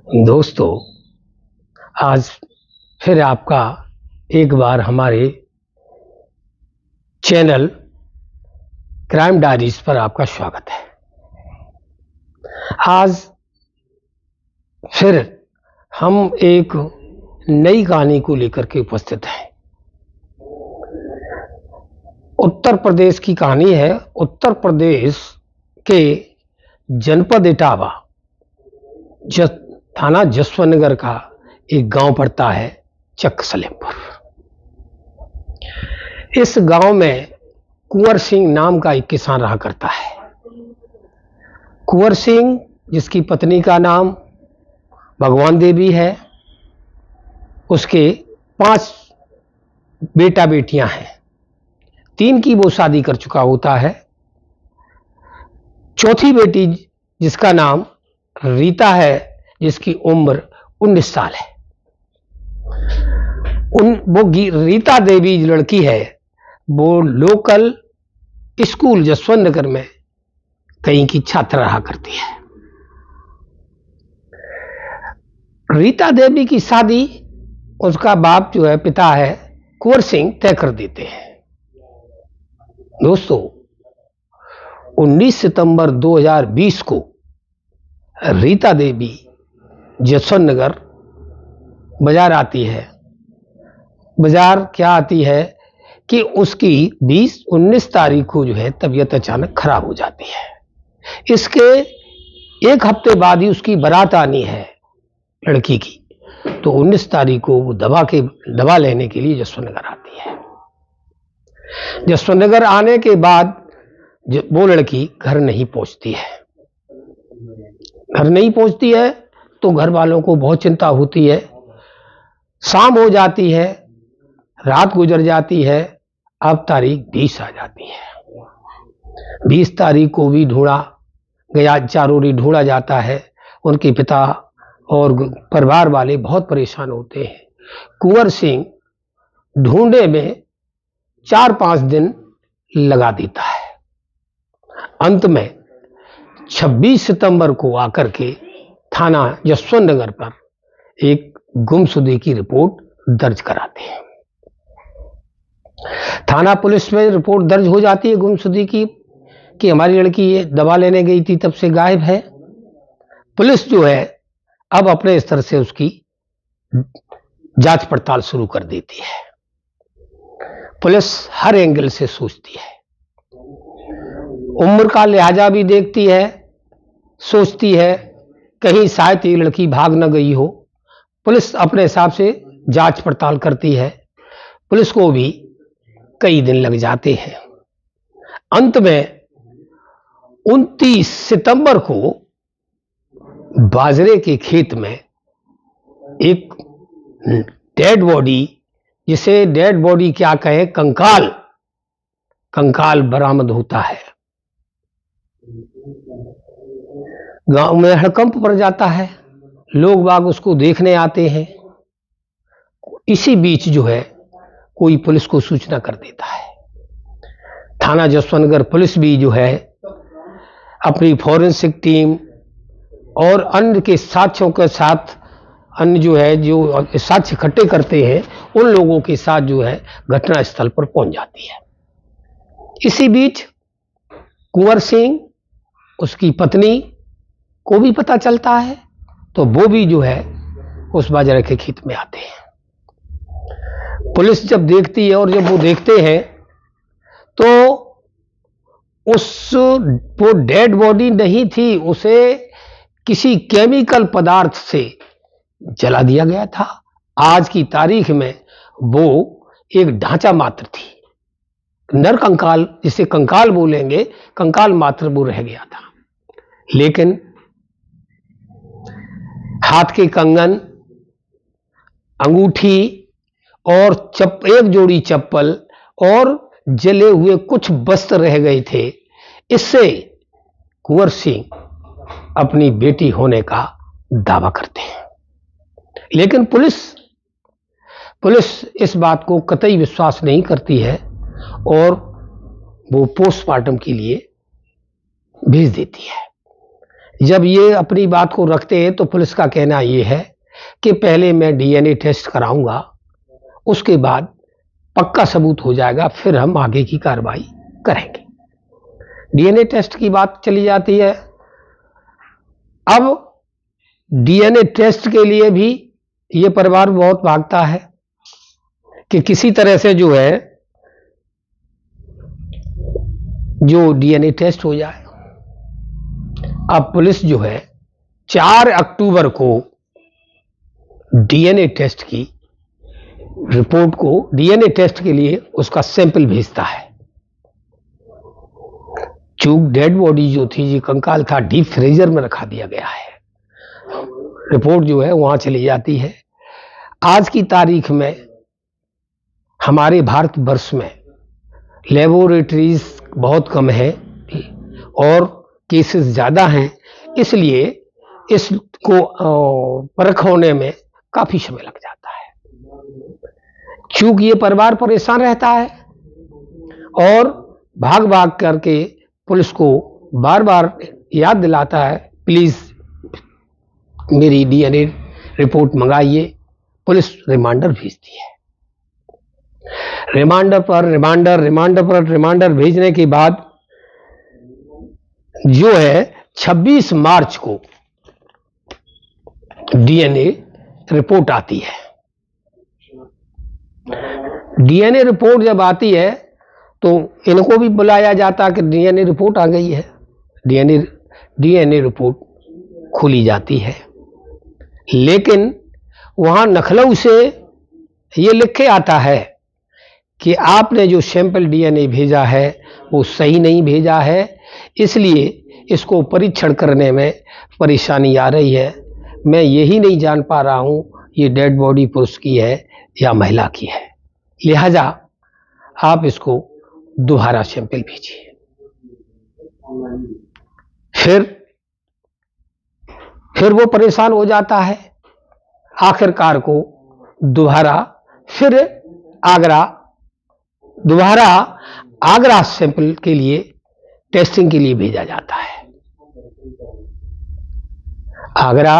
दोस्तों, आज फिर आपका एक बार हमारे चैनल क्राइम डायरीज पर आपका स्वागत है। आज फिर हम एक नई कहानी को लेकर के उपस्थित हैं। उत्तर प्रदेश की कहानी है। उत्तर प्रदेश के जनपद इटावा थाना जसवंत नगर का एक गांव पड़ता है चक सलेमपुर। इस गांव में कुंवर सिंह नाम का एक किसान रहा करता है। कुंवर सिंह, जिसकी पत्नी का नाम भगवान देवी है, उसके 5 बेटा बेटियां हैं। 3 की वो शादी कर चुका होता है। चौथी बेटी जिसका नाम रीता है, जिसकी उम्र 19 साल है। वो रीता देवी लड़की है, वो लोकल स्कूल जसवंत नगर में कहीं की छात्र रहा करती है। रीता देवी की शादी उसका बाप जो है, पिता है कुंवर सिंह, तय कर देते हैं। दोस्तों, 19 सितंबर 2020 को रीता देवी जसवंत नगर बाजार आती है। बाजार क्या आती है कि उसकी 19 तारीख को जो है तबीयत अचानक खराब हो जाती है। इसके 1 हफ्ते बाद ही उसकी बारात आनी है लड़की की। तो 19 तारीख को वो दवा लेने के लिए जसवंत नगर आती है। जसवंत नगर आने के बाद वो लड़की घर नहीं पहुंचती है। तो घर वालों को बहुत चिंता होती है। शाम हो जाती है, रात गुजर जाती है। अब तारीख 20 आ जाती है। 20 तारीख को भी ढूंढा गया, चारों ओर ढूंढा जाता है। उनके पिता और परिवार वाले बहुत परेशान होते हैं। कुंवर सिंह ढूंढने में 4-5 दिन लगा देता है। अंत में 26 सितंबर को आकर के थाना जसवंत नगर पर एक गुमशुदगी की रिपोर्ट दर्ज कराते हैं। थाना पुलिस में रिपोर्ट दर्ज हो जाती है गुमशुदगी की कि हमारी लड़की ये दवा लेने गई थी, तब से गायब है। पुलिस जो है अब अपने स्तर से उसकी जांच पड़ताल शुरू कर देती है। पुलिस हर एंगल से सोचती है, उम्र का लिहाजा भी देखती है, सोचती है कहीं शायद ये लड़की भाग न गई हो। पुलिस अपने हिसाब से जांच पड़ताल करती है। पुलिस को भी कई दिन लग जाते हैं। अंत में 29 सितंबर को बाजरे के खेत में एक डेड बॉडी, जिसे डेड बॉडी क्या कहें, कंकाल बरामद होता है। गांव में हड़कंप पड़ जाता है। लोग बाग उसको देखने आते हैं। इसी बीच जो है कोई पुलिस को सूचना कर देता है। थाना जसवंत नगर पुलिस भी जो है अपनी फॉरेंसिक टीम और अन्य के साक्ष्यों के साथ, अन्य जो है जो साक्ष्य इकट्ठे करते हैं, उन लोगों के साथ जो है घटना स्थल पर पहुंच जाती है। इसी बीच कुंवर सिंह, उसकी पत्नी को भी पता चलता है, तो वो भी जो है उस बाजरे के खेत में आते हैं। पुलिस जब देखती है और जब वो देखते हैं तो वो डेड बॉडी नहीं थी, उसे किसी केमिकल पदार्थ से जला दिया गया था। आज की तारीख में वो एक ढांचा मात्र थी, नर कंकाल, जिसे कंकाल बोलेंगे, कंकाल मात्र वो रह गया था। लेकिन हाथ के कंगन, अंगूठी और एक जोड़ी चप्पल और जले हुए कुछ वस्त्र रह गए थे। इससे कुंवर सिंह अपनी बेटी होने का दावा करते हैं। लेकिन पुलिस इस बात को कतई विश्वास नहीं करती है और वो पोस्टमार्टम के लिए भेज देती है। जब ये अपनी बात को रखते हैं तो पुलिस का कहना ये है कि पहले मैं डीएनए टेस्ट कराऊंगा, उसके बाद पक्का सबूत हो जाएगा, फिर हम आगे की कार्रवाई करेंगे। डीएनए टेस्ट की बात चली जाती है। अब डीएनए टेस्ट के लिए भी ये परिवार बहुत भागता है कि किसी तरह से जो है जो डीएनए टेस्ट हो जाए। अब पुलिस जो है 4 अक्टूबर को डीएनए टेस्ट की रिपोर्ट को डीएनए टेस्ट के लिए उसका सैंपल भेजता है। चूक डेड बॉडी जो थी, जो कंकाल था, डीप फ्रीजर में रखा दिया गया है। रिपोर्ट जो है वहां चली जाती है। आज की तारीख में हमारे भारतवर्ष में लेबोरेटरीज बहुत कम है और केसेस ज़्यादा हैं, इसलिए इसको परख होने में काफ़ी समय लग जाता है। चूंकि ये परिवार परेशान रहता है और भाग भाग करके पुलिस को बार बार याद दिलाता है, प्लीज़ मेरी डीएनए रिपोर्ट मंगाइए। पुलिस रिमांडर भेजती है। रिमांडर पर रिमांडर भेजने के बाद जो है 26 मार्च को डीएनए रिपोर्ट आती है। डीएनए रिपोर्ट जब आती है तो इनको भी बुलाया जाता कि डीएनए रिपोर्ट आ गई है। डीएनए रिपोर्ट खोली जाती है, लेकिन वहां लखनऊ से ये लिख के आता है कि आपने जो सैंपल डीएनए भेजा है वो सही नहीं भेजा है, इसलिए इसको परीक्षण करने में परेशानी आ रही है। मैं यही नहीं जान पा रहा हूं ये डेड बॉडी पुरुष की है या महिला की है, लिहाजा आप इसको दोबारा सैंपल भेजिए। फिर वो परेशान हो जाता है। आखिरकार को दोबारा आगरा सैंपल के लिए टेस्टिंग के लिए भेजा जाता है। आगरा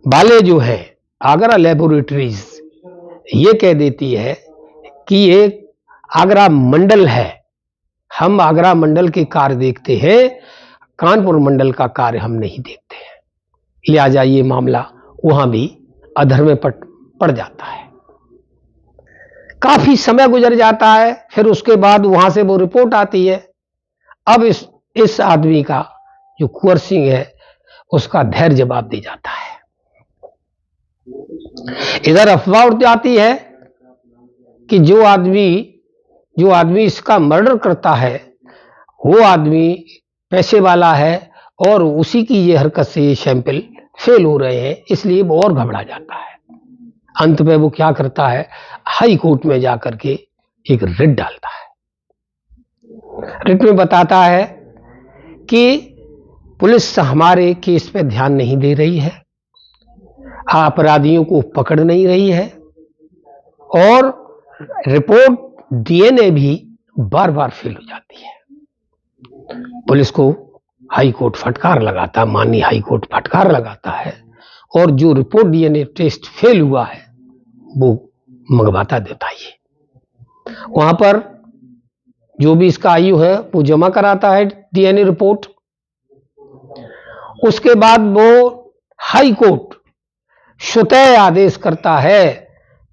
वाले जो है, आगरा लेबोरेटरीज ये कह देती है कि ये आगरा मंडल है, हम आगरा मंडल के कार्य देखते हैं, कानपुर मंडल का कार्य हम नहीं देखते हैं, लिहाजा ये मामला वहां भी अधर में पड़ जाता है। काफी समय गुजर जाता है, फिर उसके बाद वहां से वो रिपोर्ट आती है। अब इस आदमी का जो कुंवर सिंह है उसका धैर्य जवाब दे जाता है। इधर अफवाह उड़ जाती है कि जो आदमी इसका मर्डर करता है वो आदमी पैसे वाला है और उसी की ये हरकत से ये सैंपल फेल हो रहे हैं, इसलिए वो और घबरा जाता है। अंत में वो क्या करता है, हाई कोर्ट में जाकर के एक रिट डालता है। रिट में बताता है कि पुलिस हमारे केस पे ध्यान नहीं दे रही है, अपराधियों को पकड़ नहीं रही है और रिपोर्ट डीएनए भी बार बार फेल हो जाती है। पुलिस को हाई कोर्ट फटकार लगाता, माननीय हाई कोर्ट फटकार लगाता है और जो रिपोर्ट डीएनए टेस्ट फेल हुआ है वो मंगवाता देता है। वहां पर जो भी इसका आयु है वो जमा कराता है डीएनए रिपोर्ट। उसके बाद वो हाई कोर्ट स्वतः आदेश करता है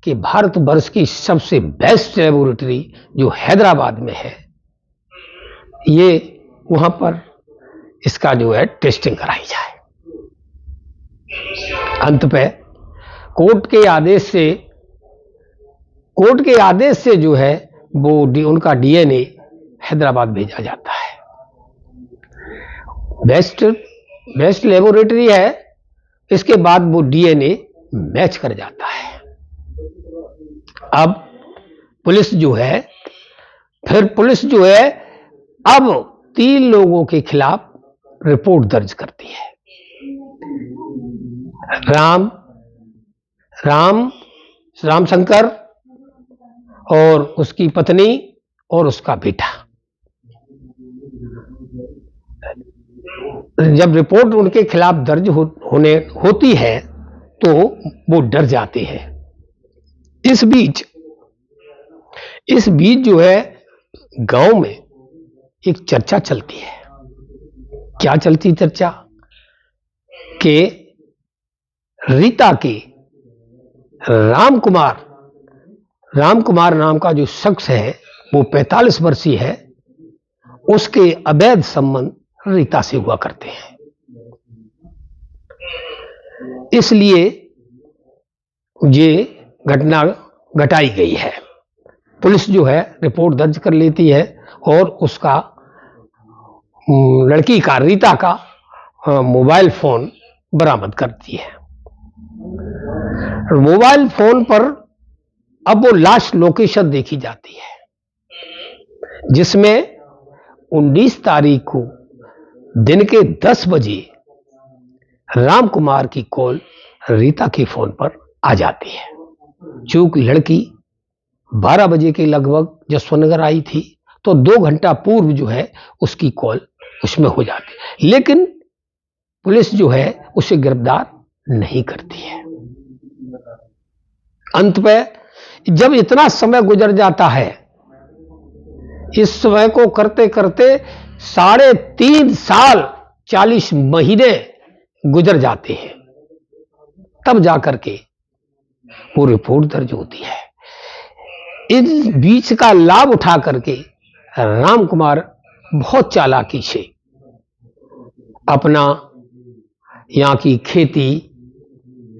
कि भारतवर्ष की सबसे बेस्ट लेबोरेटरी जो हैदराबाद में है, ये वहां पर इसका जो है टेस्टिंग कराई जाए। अंत पे कोर्ट के आदेश से जो है वो उनका डीएनए हैदराबाद भेजा जाता है। बेस्ट लेबोरेटरी है, इसके बाद वो डीएनए मैच कर जाता है। अब पुलिस जो है अब 3 लोगों के खिलाफ रिपोर्ट दर्ज करती है। राम शंकर और उसकी पत्नी और उसका बेटा। जब रिपोर्ट उनके खिलाफ दर्ज होती है तो वो डर जाते हैं। इस बीच जो है गांव में एक चर्चा चलती है। क्या चलती चर्चा? कि रीता के राम कुमार नाम का जो शख्स है वो 45 वर्षीय है, उसके अवैध संबंध रीता से हुआ करते हैं। इसलिए ये घटना घटाई गई है। पुलिस जो है रिपोर्ट दर्ज कर लेती है और उसका लड़की का, रीता का मोबाइल फोन बरामद करती है। मोबाइल फोन पर अब वो लास्ट लोकेशन देखी जाती है, जिसमें 19 तारीख को दिन के 10 बजे राम कुमार की कॉल रीता के फोन पर आ जाती है। चूंकि लड़की 12 बजे के लगभग जसवंतनगर आई थी, तो 2 घंटा पूर्व जो है उसकी कॉल उसमें हो जाती है, लेकिन पुलिस जो है उसे गिरफ्तार नहीं करती है। अंत में जब इतना समय गुजर जाता है, इस समय को करते करते 3.5 साल 40 महीने गुजर जाते हैं, तब जाकर के वो रिपोर्ट दर्ज होती है। इस बीच का लाभ उठा करके राम कुमार बहुत चालाकी से अपना यहाँ की खेती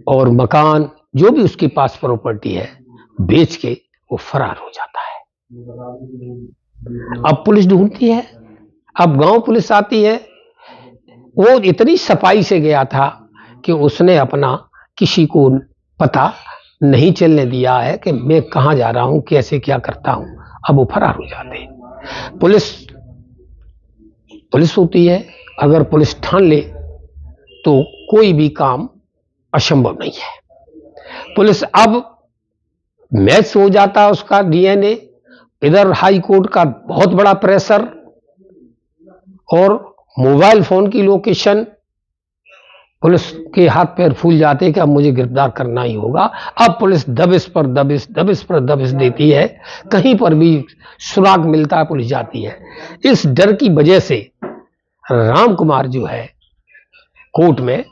और मकान, जो भी उसके पास प्रॉपर्टी है, बेच के वो फरार हो जाता है। अब पुलिस ढूंढती है, अब गांव पुलिस आती है। वो इतनी सफाई से गया था कि उसने अपना किसी को पता नहीं चलने दिया है कि मैं कहां जा रहा हूं, कैसे क्या करता हूं। अब वो फरार हो जाते हैं। पुलिस होती है, अगर पुलिस ठान ले तो कोई भी काम असंभव नहीं है। पुलिस अब मैच हो जाता है उसका डीएनए, इधर हाई कोर्ट का बहुत बड़ा प्रेशर और मोबाइल फोन की लोकेशन, पुलिस के हाथ पैर फूल जाते हैं कि अब मुझे गिरफ्तार करना ही होगा। अब पुलिस दबिश पर दबिश देती है, कहीं पर भी सुराग मिलता है पुलिस जाती है। इस डर की वजह से राम कुमार जो है कोर्ट में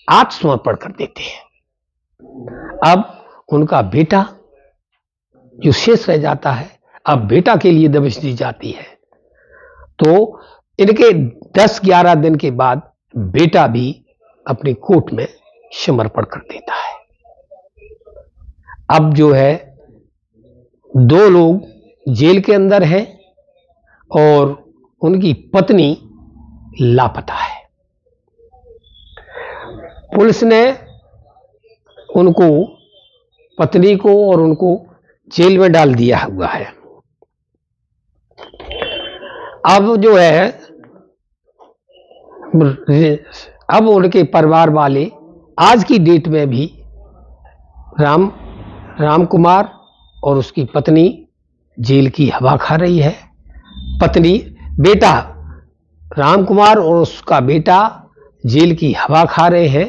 आत्मसमर्पण कर देते हैं। अब उनका बेटा जो शेष रह जाता है, अब बेटा के लिए दबिश दी जाती है। तो इनके 10-11 दिन के बाद बेटा भी अपनी कोर्ट में समर्पण कर देता है। अब जो है 2 लोग जेल के अंदर हैं और उनकी पत्नी लापता है। पुलिस ने उनको, पत्नी को और उनको जेल में डाल दिया हुआ है। अब जो है अब उनके परिवार वाले आज की डेट में भी राम कुमार और उसकी पत्नी जेल की हवा खा रही है। बेटा राम कुमार और उसका बेटा जेल की हवा खा रहे हैं,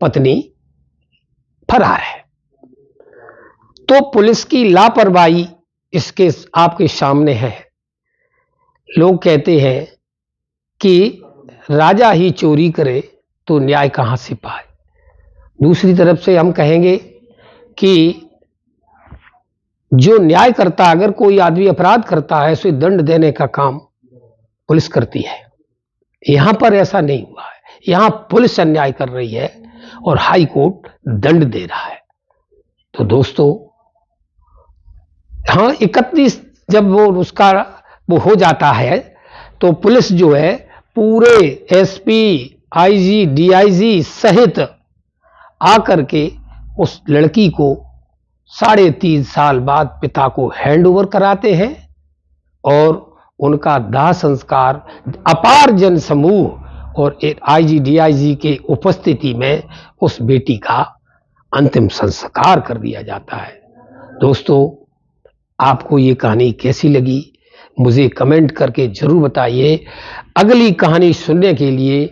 पत्नी फरार है। तो पुलिस की लापरवाही इसके आपके सामने है। लोग कहते हैं कि राजा ही चोरी करे तो न्याय कहां से पाए। दूसरी तरफ से हम कहेंगे कि जो न्याय करता, अगर कोई आदमी अपराध करता है उसे दंड देने का काम पुलिस करती है। यहां पर ऐसा नहीं हुआ है, यहां पुलिस अन्याय कर रही है और हाई कोर्ट दंड दे रहा है। तो दोस्तों, हाँ, 31 जब वो हो जाता है तो पुलिस जो है पूरे एसपी, आईजी, डीआईजी सहित आकर के उस लड़की को 3.5 साल बाद पिता को हैंडओवर कराते हैं और उनका दाह संस्कार अपार जन समूह और आईजी, डीआईजी के उपस्थिति में उस बेटी का अंतिम संस्कार कर दिया जाता है। दोस्तों, आपको ये कहानी कैसी लगी मुझे कमेंट करके जरूर बताइए। अगली कहानी सुनने के लिए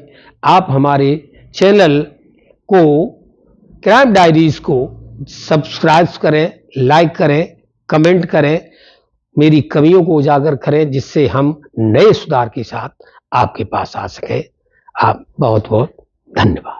आप हमारे चैनल को, क्राइम डायरीज को सब्सक्राइब करें, लाइक करें, कमेंट करें, मेरी कमियों को उजागर करें, जिससे हम नए सुधार के साथ आपके पास आ सकें। आप बहुत बहुत धन्यवाद।